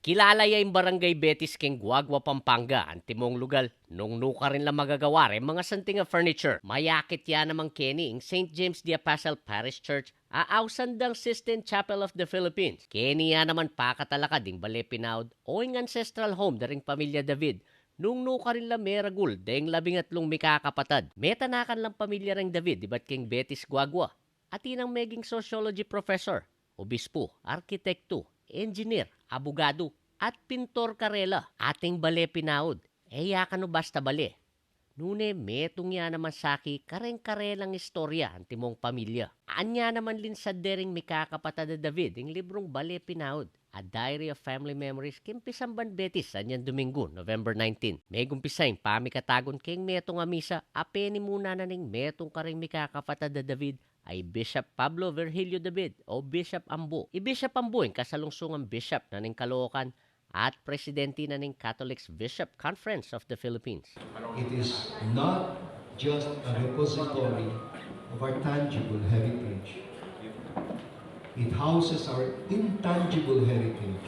Kilala yung Barangay Betis King Guagua, Pampanga, ang timong lugar. Nung nuka rin lang magagawa rin mga santing nga furniture. Mayakit yan namang Kenny ang St. James the Apostle Parish Church, aawsandang Sistine Chapel of the Philippines. Kenny yan naman pakatalaka ding bale pinaud o ang ancestral home daring pamilya David. Nung nuka rin lang meragul deng 13 mikakapatad. Metanakan lang pamilya ring David, dibat King Betis Guagua. At inang meging sociology professor, obispo, arkitekto, engineer, abogado, at pintor karela. Ating bale pinaud. Yaka no basta bale. Nune metong ya naman saki kareng-karelang istorya ang timong pamilya. Anya naman lin sa dering mikakapatad David ang librong bale pinaud. A Diary of Family Memories kimpisamban Betis anyan Domingo, November 19. May gumpisayin pamikatagon keng metong amisa apeni muna na ning metong kareng mikakapatad David ay Bishop Pablo Virgilio David o Bishop Ambo. I-Bishop Ambo ang kasalungsungang bishop na ning Caloocan at presidente na ning Catholic Bishop Conference of the Philippines. It is not just a repository of our tangible heritage. It houses our intangible heritage,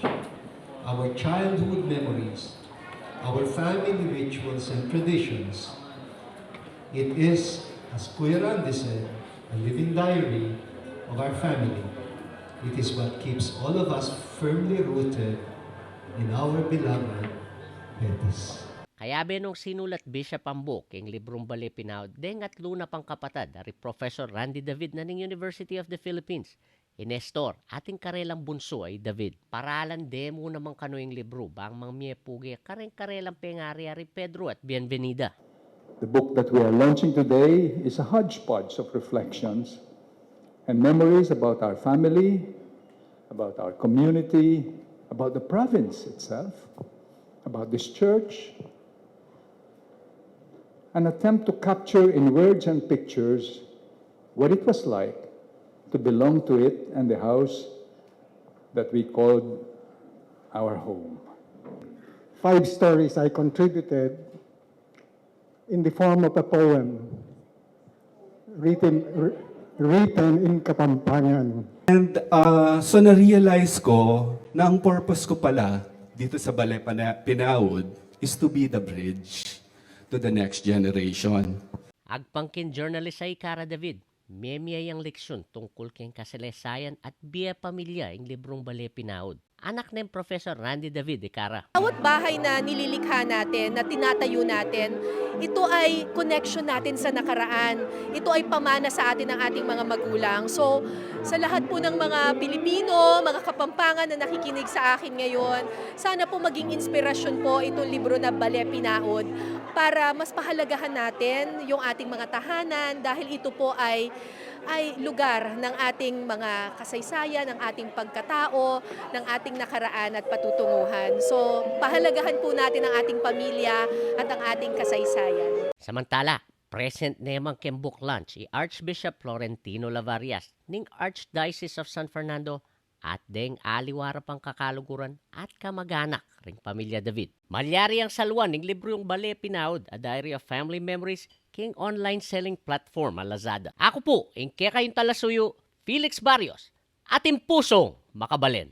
our childhood memories, our family rituals and traditions. It is, as Kuya Randy said, a living diary of our family. It is what keeps all of us firmly rooted in our beloved Betis. Kaya benong sinulat Bishop Ambo king librong bale pinaud deng at luna pang kapatad ari Professor Randy David na ning University of the Philippines. Inestor, ating karelang bunso ay David. Paralan demo naman kanoing libro bang mangmiepugi kareng-karelang pengari-ari Pedro at Bienvenida. The book that we are launching today is a hodgepodge of reflections and memories about our family, about our community, about the province itself, about this church. An attempt to capture in words and pictures what it was like to belong to it and the house that we called our home. 5 stories I contributed in the form of a poem written in Kapampangan. And so na-realize ko na ang purpose ko pala dito sa Bale Pinaud is to be the bridge to the next generation. Agpangkin journalist ay Cara David. Memiyayang leksyon tungkol keng kasaysayan at biya pamilya ang librong bale pinaud. Anak ng Professor Randy David Cara. Bawat bahay na nililikha natin, na tinatayo natin, ito ay connection natin sa nakaraan. Ito ay pamana sa atin ng ating mga magulang. So, sa lahat po ng mga Pilipino, mga Kapampangan na nakikinig sa akin ngayon, sana po maging inspirasyon po itong libro na Bale Pinaud para mas pahalagahan natin yung ating mga tahanan dahil ito po ay lugar ng ating mga kasaysayan, ng ating pagkatao, ng ating nakaraan at patutunguhan. So, pahalagahan po natin ang ating pamilya at ang ating kasaysayan. Samantala, present naman ken book launch Archbishop Florentino Lavarias ning Archdiocese of San Fernando at deng aliwara pang kakaluguran at kamag-anak ring pamilya David. Malyari ang salwan ning libro yung Bale Pinaud, A Diary of Family Memories, king online selling platform ang Lazada. Ako po, ingke kayong talasuyo, Felix Barrios, ating pusong makabalen.